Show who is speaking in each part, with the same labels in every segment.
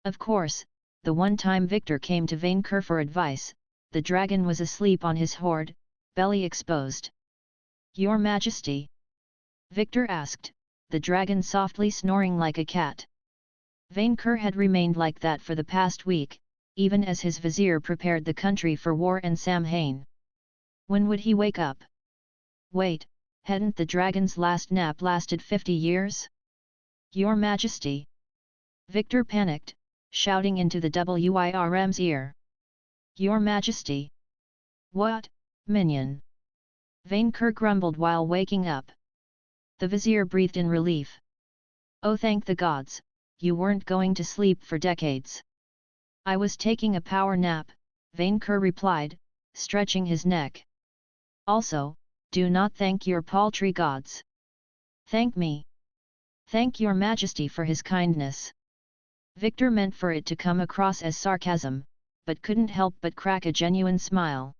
Speaker 1: Of course, the one time Victor came to Vainqueur for advice, the dragon was asleep on his hoard, belly exposed. "Your Majesty?" Victor asked, the dragon softly snoring like a cat. Vainqueur had remained like that for the past week, even as his vizier prepared the country for war and Samhain. When would he wake up? Wait, hadn't the dragon's last nap lasted 50 years? "Your Majesty!" Victor panicked, shouting into the WIRM's ear. "Your Majesty!" "What, minion?" Vainqueur grumbled while waking up. The vizier breathed in relief. "Oh, thank the gods, you weren't going to sleep for decades." "I was taking a power nap," Vainqueur replied, stretching his neck. "Also, do not thank your paltry gods. Thank me. Thank your Majesty for his kindness." Victor meant for it to come across as sarcasm, but couldn't help but crack a genuine smile.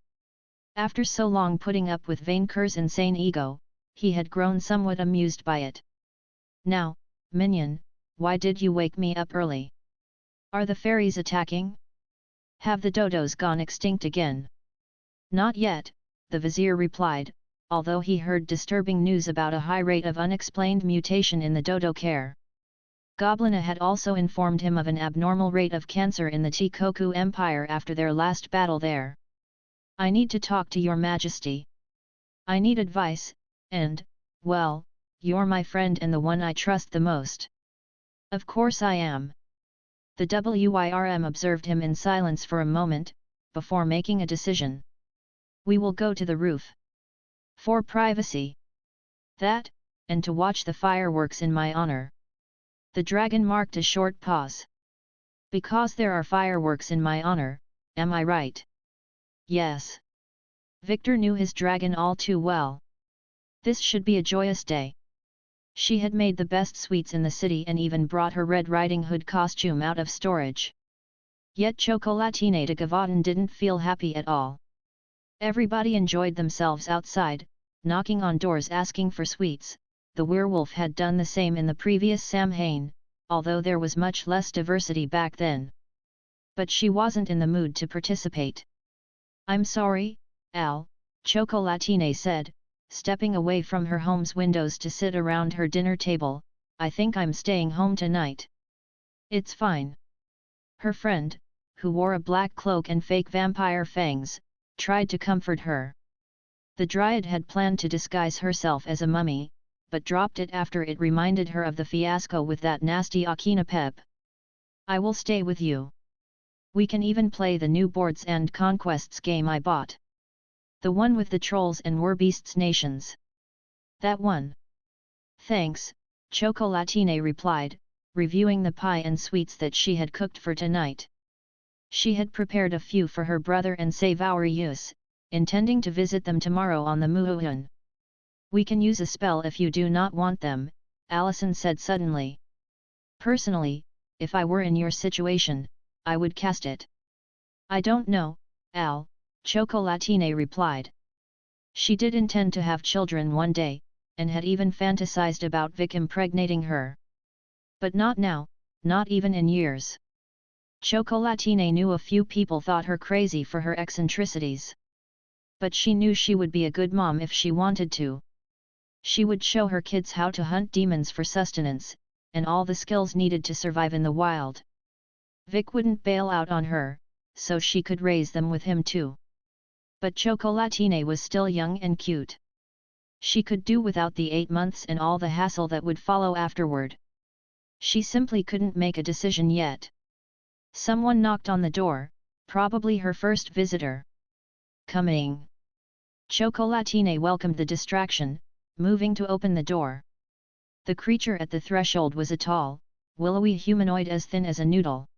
Speaker 1: After so long putting up with Vainqueur's insane ego, he had grown somewhat amused by it. "Now, minion, why did you wake me up early? Are the fairies attacking? Have the dodos gone extinct again?" "Not yet," the vizier replied, although he heard disturbing news about a high rate of unexplained mutation in the dodo care. Goblina had also informed him of an abnormal rate of cancer in the Tikoku Empire after their last battle there. "I need to talk to your Majesty. I need advice, and, well, you're my friend and the one I trust the most." "Of course I am." The WIRM observed him in silence for a moment, before making a decision. "We will go to the roof. For privacy. That, and to watch the fireworks in my honor." The dragon marked a short pause. "Because there are fireworks in my honor, am I right?" "Yes." Victor knew his dragon all too well. This should be a joyous day. She had made the best sweets in the city and even brought her Red Riding Hood costume out of storage. Yet Chocolatine de Gavatin didn't feel happy at all. Everybody enjoyed themselves outside, knocking on doors asking for sweets. The werewolf had done the same in the previous Samhain, although there was much less diversity back then. But she wasn't in the mood to participate. "I'm sorry, Al," Chocolatine said, stepping away from her home's windows to sit around her dinner table. "I think I'm staying home tonight." "It's fine." Her friend, who wore a black cloak and fake vampire fangs, tried to comfort her. The dryad had planned to disguise herself as a mummy, but dropped it after it reminded her of the fiasco with that nasty Akinapep. "I will stay with you. We can even play the new Boards and Conquests game I bought. The one with the trolls and werbeasts nations." "That one." "Thanks," Chocolatine replied, reviewing the pie and sweets that she had cooked for tonight. She had prepared a few for her brother and Savaurius, intending to visit them tomorrow on the Muhuhun. "We can use a spell if you do not want them," Allison said suddenly. "Personally, if I were in your situation, I would cast it." "I don't know, Al," Chocolatine replied. She did intend to have children one day, and had even fantasized about Vic impregnating her. But not now, not even in years. Chocolatine knew a few people thought her crazy for her eccentricities. But she knew she would be a good mom if she wanted to. She would show her kids how to hunt demons for sustenance, and all the skills needed to survive in the wild. Vic wouldn't bail out on her, so she could raise them with him too. But Chocolatine was still young and cute. She could do without the 8 months and all the hassle that would follow afterward. She simply couldn't make a decision yet. Someone knocked on the door, probably her first visitor. "Coming." Chocolatine welcomed the distraction, moving to open the door. The creature at the threshold was a tall, willowy humanoid as thin as a noodle.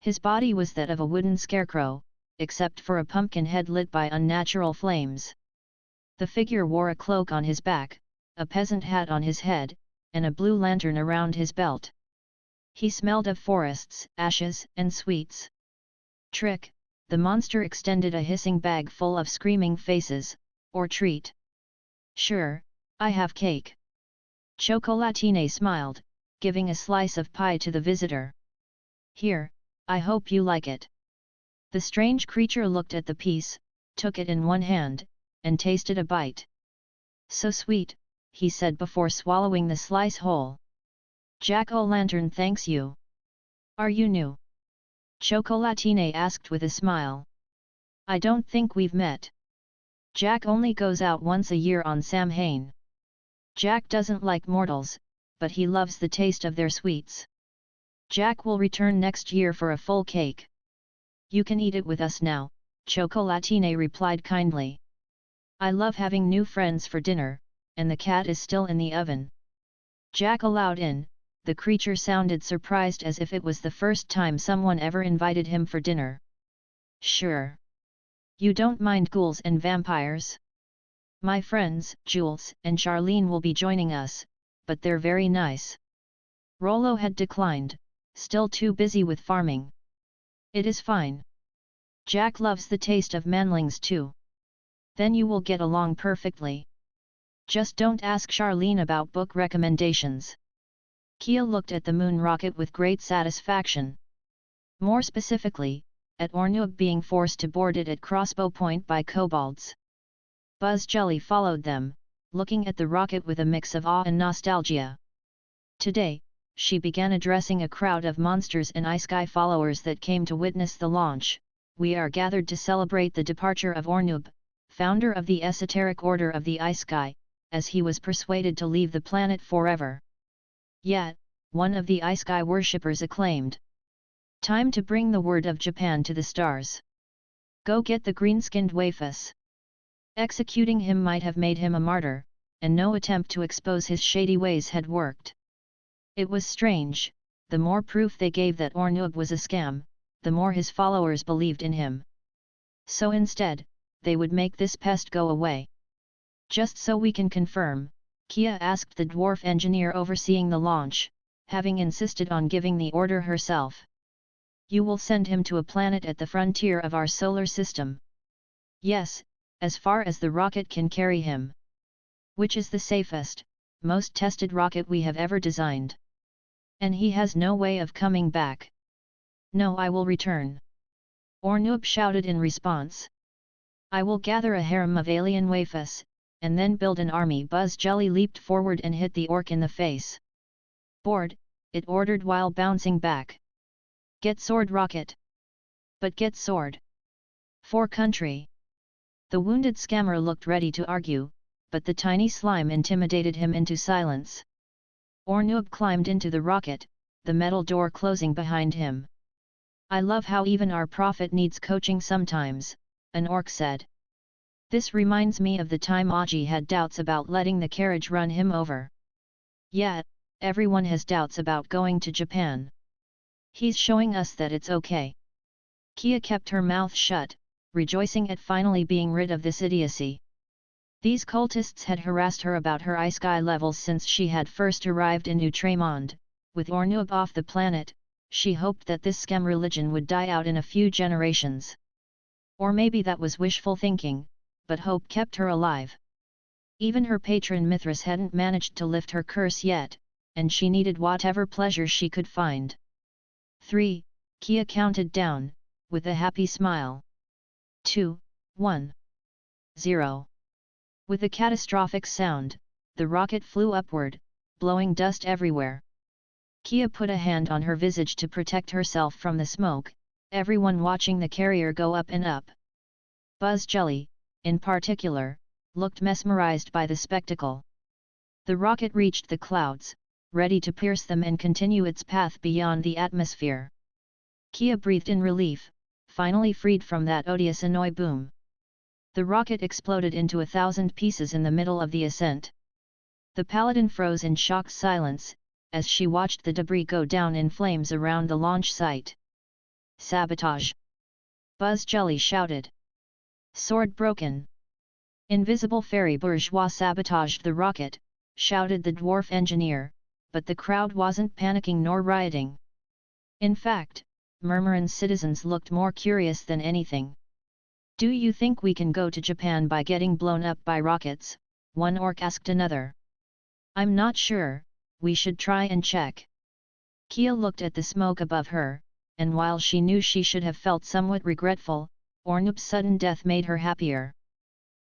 Speaker 1: His body was that of a wooden scarecrow, except for a pumpkin head lit by unnatural flames. The figure wore a cloak on his back, a peasant hat on his head, and a blue lantern around his belt. He smelled of forests, ashes, and sweets. "Trick," the monster extended a hissing bag full of screaming faces, "or treat." "Sure, I have cake." Chocolatine smiled, giving a slice of pie to the visitor. Here, I hope you like it. The strange creature looked at the piece, took it in one hand, and tasted a bite. So sweet, he said before swallowing the slice whole. Jack-o'-lantern thanks you. Are you new? Chocolatine asked with a smile. I don't think we've met. Jack only goes out once a year on Samhain. Jack doesn't like mortals, but he loves the taste of their sweets. Jack will return next year for a full cake. You can eat it with us now, Chocolatine replied kindly. I love having new friends for dinner, and the cat is still in the oven. Jack allowed in. The creature sounded surprised as if it was the first time someone ever invited him for dinner. Sure. You don't mind ghouls and vampires? My friends, Jules and Charlene will be joining us, but they're very nice. Rollo had declined, still too busy with farming. It is fine. Jack loves the taste of manlings too. Then you will get along perfectly. Just don't ask Charlene about book recommendations. Kia looked at the moon rocket with great satisfaction. More specifically, at Ornub being forced to board it at crossbow point by kobolds. Buzz Jelly followed them, looking at the rocket with a mix of awe and nostalgia. Today, she began addressing a crowd of monsters and Ice Sky followers that came to witness the launch. We are gathered to celebrate the departure of Ornub, founder of the esoteric order of the Ice Sky, as he was persuaded to leave the planet forever. Yet, one of the Ice Sky worshippers acclaimed. Time to bring the word of Japan to the stars. Go get the green-skinned Wafus. Executing him might have made him a martyr, and no attempt to expose his shady ways had worked. It was strange, the more proof they gave that Ornub was a scam, the more his followers believed in him. So instead, they would make this pest go away. Just so we can confirm, Kia asked the dwarf engineer overseeing the launch, having insisted on giving the order herself. You will send him to a planet at the frontier of our solar system. Yes, as far as the rocket can carry him. Which is the safest, most tested rocket we have ever designed. And he has no way of coming back. No, I will return. Ornub shouted in response. I will gather a harem of alien Wafus, and then build an army. Buzz Jelly leaped forward and hit the orc in the face. Bored, it ordered while bouncing back. Get sword rocket. But get sword. For country. The wounded scammer looked ready to argue, but the tiny slime intimidated him into silence. Ornub climbed into the rocket, the metal door closing behind him. I love how even our prophet needs coaching sometimes, an orc said. This reminds me of the time Aji had doubts about letting the carriage run him over. Yet, everyone has doubts about going to Japan. He's showing us that it's okay. Kia kept her mouth shut, rejoicing at finally being rid of this idiocy. These cultists had harassed her about her Ice Sky levels since she had first arrived in Outremonde. With Ornub off the planet, she hoped that this scam religion would die out in a few generations. Or maybe that was wishful thinking, but hope kept her alive. Even her patron Mithras hadn't managed to lift her curse yet, and she needed whatever pleasure she could find. 3, Kia counted down, with a happy smile. 2, 1, 0. With a catastrophic sound, the rocket flew upward, blowing dust everywhere. Kia put a hand on her visage to protect herself from the smoke, everyone watching the carrier go up and up. Buzz Jelly, in particular, looked mesmerized by the spectacle. The rocket reached the clouds, ready to pierce them and continue its path beyond the atmosphere. Kia breathed in relief, finally freed from that odious annoy boom. The rocket exploded into 1,000 pieces in the middle of the ascent. The paladin froze in shocked silence, as she watched the debris go down in flames around the launch site. Sabotage! Buzz Jelly shouted. Sword broken! Invisible fairy bourgeois sabotaged the rocket, shouted the dwarf engineer, but the crowd wasn't panicking nor rioting. In fact, Murmurin's citizens looked more curious than anything. Do you think we can go to Japan by getting blown up by rockets? One orc asked another. I'm not sure, we should try and check. Kia looked at the smoke above her, and while she knew she should have felt somewhat regretful, Ornup's sudden death made her happier.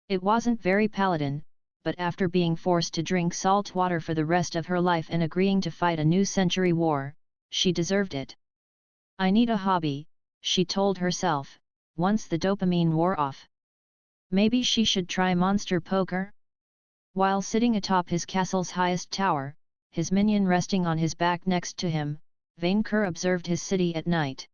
Speaker 1: It wasn't very paladin, but after being forced to drink salt water for the rest of her life and agreeing to fight a new century war, she deserved it. I need a hobby, she told herself, once the dopamine wore off. Maybe she should try monster poker? While sitting atop his castle's highest tower, his minion resting on his back next to him, Vainqueur observed his city at night.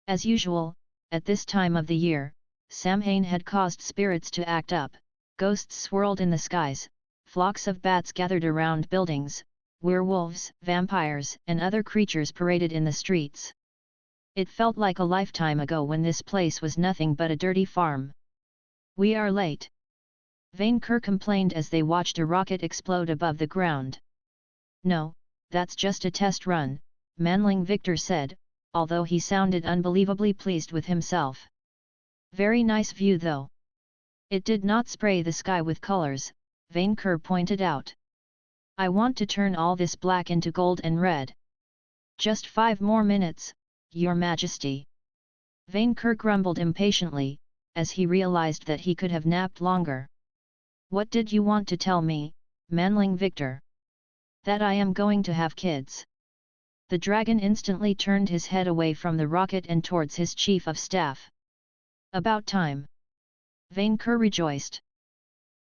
Speaker 1: As usual, at this time of the year, Samhain had caused spirits to act up, ghosts swirled in the skies, flocks of bats gathered around buildings, werewolves, vampires, and other creatures paraded in the streets. It felt like a lifetime ago when this place was nothing but a dirty farm. "We are late," Vainqueur complained as they watched a rocket explode above the ground. "No, that's just a test run," Manling Victor said, although he sounded unbelievably pleased with himself. "Very nice view though." "It did not spray the sky with colors," Vainqueur pointed out. "I want to turn all this black into gold and red." "Just 5 more minutes, Your Majesty." Vainqueur grumbled impatiently, as he realized that he could have napped longer. "What did you want to tell me, Manling Victor?" "That I am going to have kids." The dragon instantly turned his head away from the rocket and towards his chief of staff. "About time." Vainqueur rejoiced.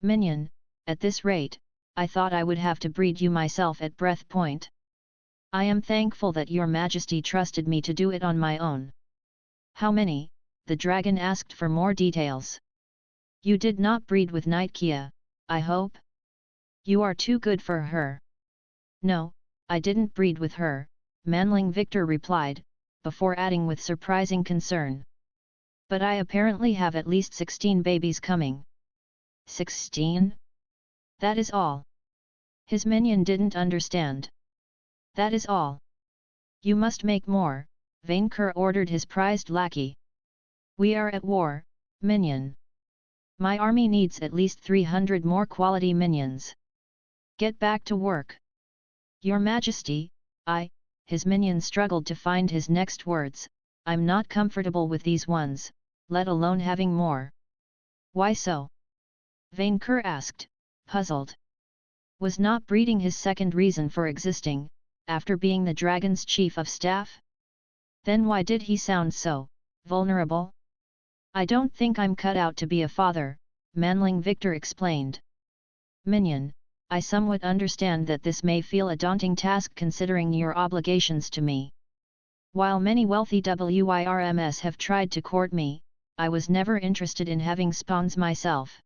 Speaker 1: "Minion, at this rate, I thought I would have to breed you myself at breath point. I am thankful that Your Majesty trusted me to do it on my own." "How many?" the dragon asked for more details. "You did not breed with Nightkia, I hope? You are too good for her." "No, I didn't breed with her," Manling Victor replied, before adding with surprising concern. "But I apparently have at least 16 babies coming." 16? That is all. His minion didn't understand. "That is all. You must make more," Vainqueur ordered his prized lackey. "We are at war, minion. My army needs at least 300 more quality minions. Get back to work." "Your Majesty, his minion struggled to find his next words, "I'm not comfortable with these ones, let alone having more." "Why so?" Vainqueur asked, puzzled. Was not breeding his second reason for existing, after being the dragon's chief of staff? Then why did he sound so vulnerable? "I don't think I'm cut out to be a father," Manling Victor explained. "Minion, I somewhat understand that this may feel a daunting task considering your obligations to me. While many wealthy WIRMs have tried to court me, I was never interested in having spawns myself.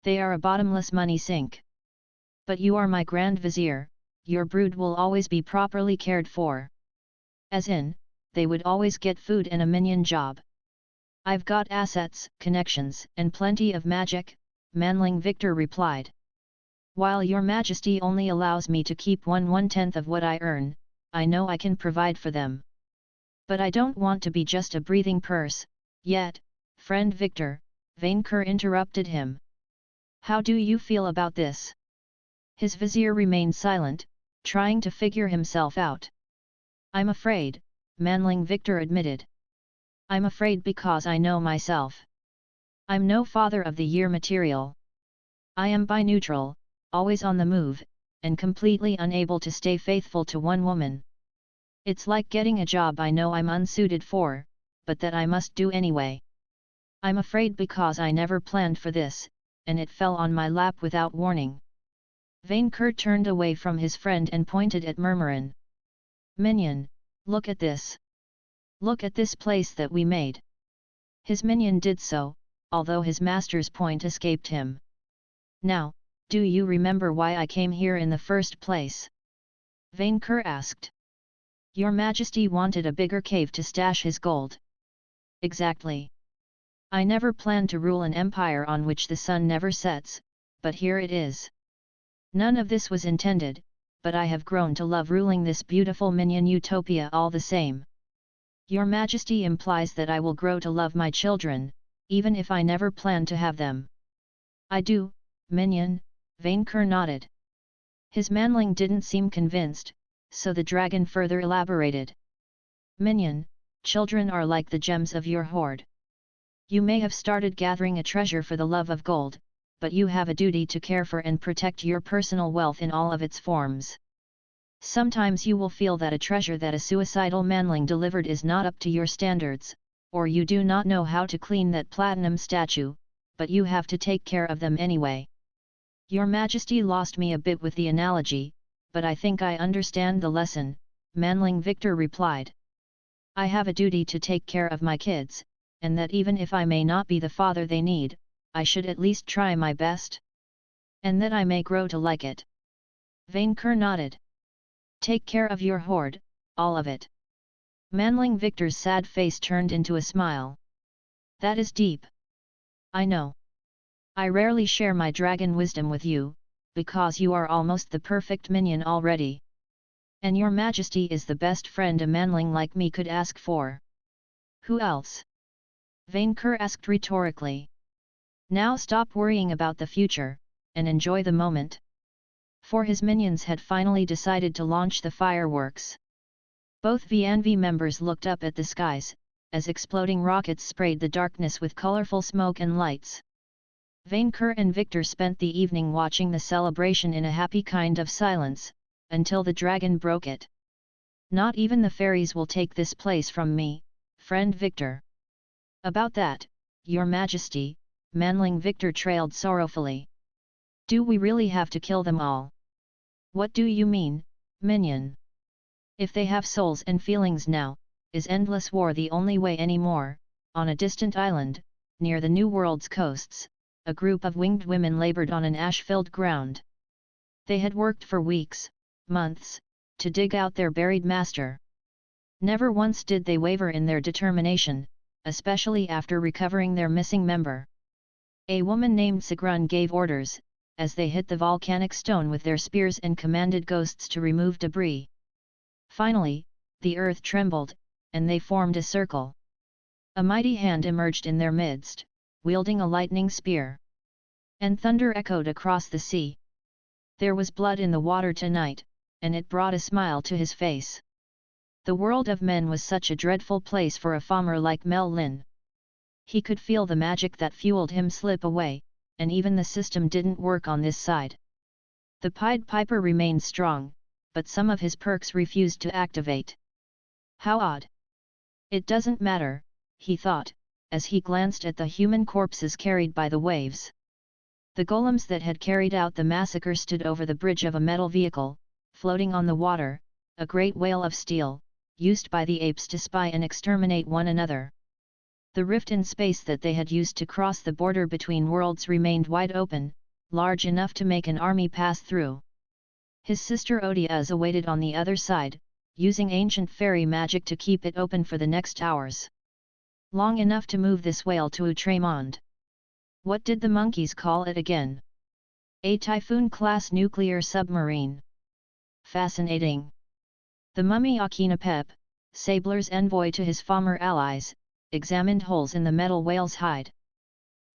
Speaker 1: They are a bottomless money sink. But you are my Grand Vizier, your brood will always be properly cared for. As in, they would always get food and a minion job. I've got assets, connections, and plenty of magic," Manling Victor replied. "While Your Majesty only allows me to keep 1/10 of what I earn, I know I can provide for them. But I don't want to be just a breathing purse, yet, friend Victor," Vainqueur interrupted him. "How do you feel about this?" His vizier remained silent, trying to figure himself out. "I'm afraid," Manling Victor admitted. "I'm afraid because I know myself. I'm no father of the year material. I am bi-neutral, always on the move, and completely unable to stay faithful to one woman. It's like getting a job I know I'm unsuited for, but that I must do anyway. I'm afraid because I never planned for this, and it fell on my lap without warning." Vainqueur turned away from his friend and pointed at Murmurin. "Minion, look at this. Look at this place that we made." His minion did so, although his master's point escaped him. "Now, do you remember why I came here in the first place?" Vainqueur asked. "Your Majesty wanted a bigger cave to stash his gold." "Exactly. I never planned to rule an empire on which the sun never sets, but here it is. None of this was intended, but I have grown to love ruling this beautiful minion utopia all the same." "Your Majesty implies that I will grow to love my children, even if I never plan to have them." "I do, minion," Vainqueur nodded. His manling didn't seem convinced, so the dragon further elaborated. "Minion, children are like the gems of your hoard. You may have started gathering a treasure for the love of gold, but you have a duty to care for and protect your personal wealth in all of its forms. Sometimes you will feel that a treasure that a suicidal manling delivered is not up to your standards, or you do not know how to clean that platinum statue, but you have to take care of them anyway. Your Majesty lost me a bit with the analogy, but I think I understand the lesson, manling Victor replied. I have a duty to take care of my kids, and that even if I may not be the father they need, I should at least try my best. And that I may grow to like it. Vainqueur nodded. Take care of your hoard, all of it. Manling Victor's sad face turned into a smile. That is deep. I know. I rarely share my dragon wisdom with you, because you are almost the perfect minion already. And your Majesty is the best friend a manling like me could ask for. Who else? Vainqueur asked rhetorically. Now stop worrying about the future, and enjoy the moment. For his minions had finally decided to launch the fireworks. Both VNV members looked up at the skies, as exploding rockets sprayed the darkness with colorful smoke and lights. Vainqueur and Victor spent the evening watching the celebration in a happy kind of silence, until the dragon broke it. Not even the fairies will take this place from me, friend Victor. About that, your Majesty, manling Victor trailed sorrowfully. Do we really have to kill them all? What do you mean, minion? If they have souls and feelings now, is endless war the only way anymore? On a distant island, near the New World's coasts, a group of winged women labored on an ash-filled ground. They had worked for weeks, months, to dig out their buried master. Never once did they waver in their determination, especially after recovering their missing member. A woman named Sigrun gave orders, as they hit the volcanic stone with their spears and commanded ghosts to remove debris. Finally, the earth trembled, and they formed a circle. A mighty hand emerged in their midst, wielding a lightning spear. And thunder echoed across the sea. There was blood in the water tonight, and it brought a smile to his face. The world of men was such a dreadful place for a farmer like Mel Lin. He could feel the magic that fueled him slip away, and even the system didn't work on this side. The Pied Piper remained strong, but some of his perks refused to activate. How odd. It doesn't matter, he thought, as he glanced at the human corpses carried by the waves. The golems that had carried out the massacre stood over the bridge of a metal vehicle, floating on the water, a great whale of steel, used by the apes to spy and exterminate one another. The rift in space that they had used to cross the border between worlds remained wide open, large enough to make an army pass through. His sister Odiaz awaited on the other side, using ancient fairy magic to keep it open for the next hours. Long enough to move this whale to Outremont. What did the monkeys call it again? A Typhoon-class nuclear submarine. Fascinating. The mummy Akinapep, Sabler's envoy to his former allies, examined holes in the metal whale's hide.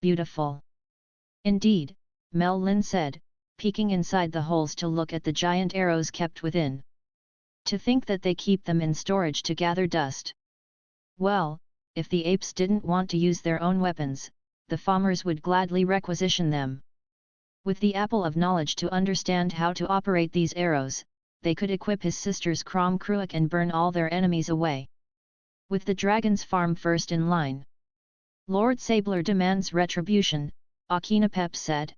Speaker 1: Beautiful. Indeed, Mel Lin said, peeking inside the holes to look at the giant arrows kept within. To think that they keep them in storage to gather dust. Well, if the apes didn't want to use their own weapons, the farmers would gladly requisition them. With the apple of knowledge to understand how to operate these arrows, they could equip his sisters Krom Kruik and burn all their enemies away. With the dragon's farm first in line. Lord Sabler demands retribution, Akinapep said.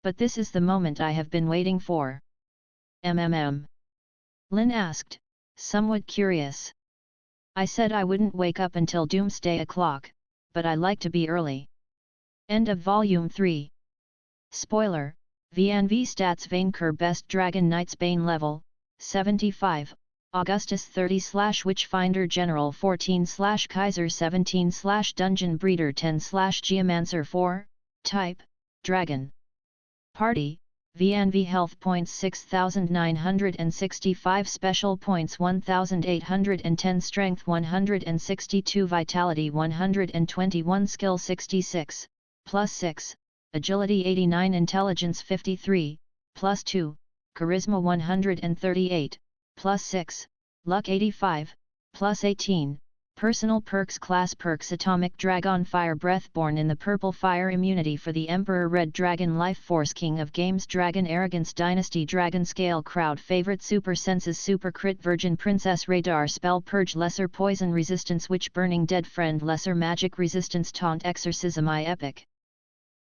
Speaker 1: But this is the moment I have been waiting for. Lin asked, somewhat curious. I said I wouldn't wake up until doomsday o'clock, but I like to be early. End of Volume 3. Spoiler, VNV Stats Vainqueur Best Dragon Knightsbane Level, 75, Augustus 30/Witchfinder General 14/Kaiser 17/Dungeon Breeder 10/Geomancer 4, Type, Dragon. Party, VNV Health Points 6965 Special Points 1810 Strength 162 Vitality 121 Skill 66, plus 6, Agility 89 Intelligence 53, plus 2, Charisma 138, plus 6, Luck 85, plus 18, Personal perks. Class perks: Atomic Dragon, Fire Breath, born in the purple, fire immunity for the Emperor, Red Dragon, Life Force, King of Games, Dragon Arrogance, Dynasty, Dragon Scale, Crowd Favorite, Super Senses, Super Crit, Virgin Princess, Radar, Spell Purge, Lesser Poison Resistance, Witch Burning, Dead Friend, Lesser Magic Resistance, Taunt, Exorcism, I Epic.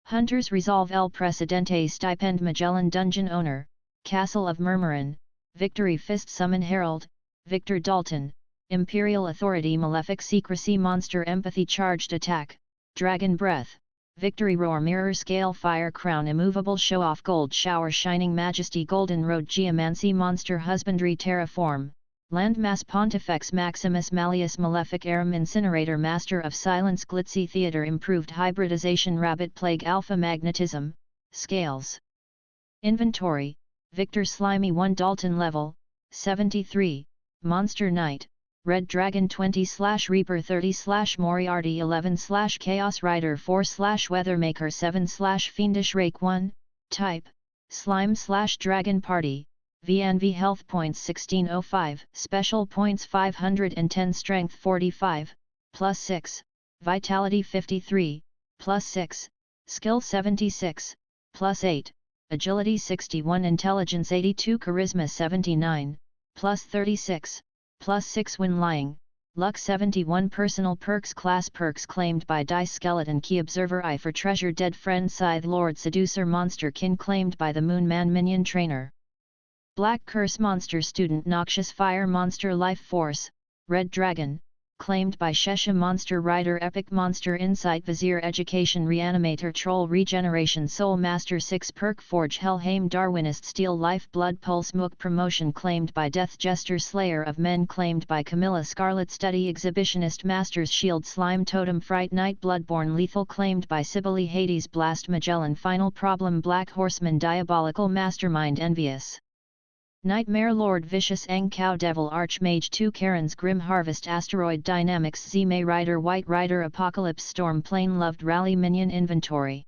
Speaker 1: Hunters: Resolve, El Presidente, Stipend, Magellan, Dungeon Owner, Castle of Murmurin, Victory, Fist, Summon Herald, Victor Dalton, Imperial Authority, Malefic, Secrecy, Monster, Empathy, Charged Attack, Dragon Breath, Victory Roar, Mirror Scale, Fire Crown, Immovable, Show Off, Gold Shower, Shining Majesty, Golden Road, Geomancy, Monster Husbandry, Terraform, Landmass, Pontifex Maximus, Malleus, Malefic, Aram, Incinerator, Master of Silence, Glitzy Theater, Improved Hybridization, Rabbit Plague, Alpha Magnetism, Scales. Inventory: Victor Slimy 1, Dalton level 73, Monster Knight, Red Dragon 20/Reaper 30/Moriarty 11/Chaos Rider 4/Weathermaker 7/Fiendish Rake 1, Type, Slime/Dragon Party, VNV Health Points 1605, Special Points 510, Strength 45, plus 6, Vitality 53, plus 6, Skill 76, plus 8, Agility 61, Intelligence 82, Charisma 79, plus 36, plus 6, When Lying, Luck 71. Personal perks. Class perks claimed by Dice Skeleton, Key Observer, Eye for Treasure, Dead Friend, Scythe Lord, Seducer, Monster Kin claimed by the Moon Man, Minion Trainer, Black Curse, Monster Student, Noxious Fire, Monster Life Force, Red Dragon, claimed by Shesha, Monster Rider, Epic Monster, Insight, Vizier, Education, Reanimator, Troll, Regeneration, Soul Master 6 perk, Forge, Helheim, Darwinist, Steel Life, Blood Pulse, Mook Promotion claimed by Death Jester, Slayer of Men claimed by Camilla, Scarlet Study, Exhibitionist, Master's Shield, Slime Totem, Fright Night, Bloodborne, Lethal claimed by Sibylle, Hades, Blast, Magellan, Final Problem, Black Horseman, Diabolical Mastermind, Envious, Nightmare Lord, Vicious, Eng Cow, Devil, Archmage 2, Karen's Grim Harvest, Asteroid Dynamics, Zime Rider, White Rider, Apocalypse Storm, Plain Loved, Rally, Minion. Inventory.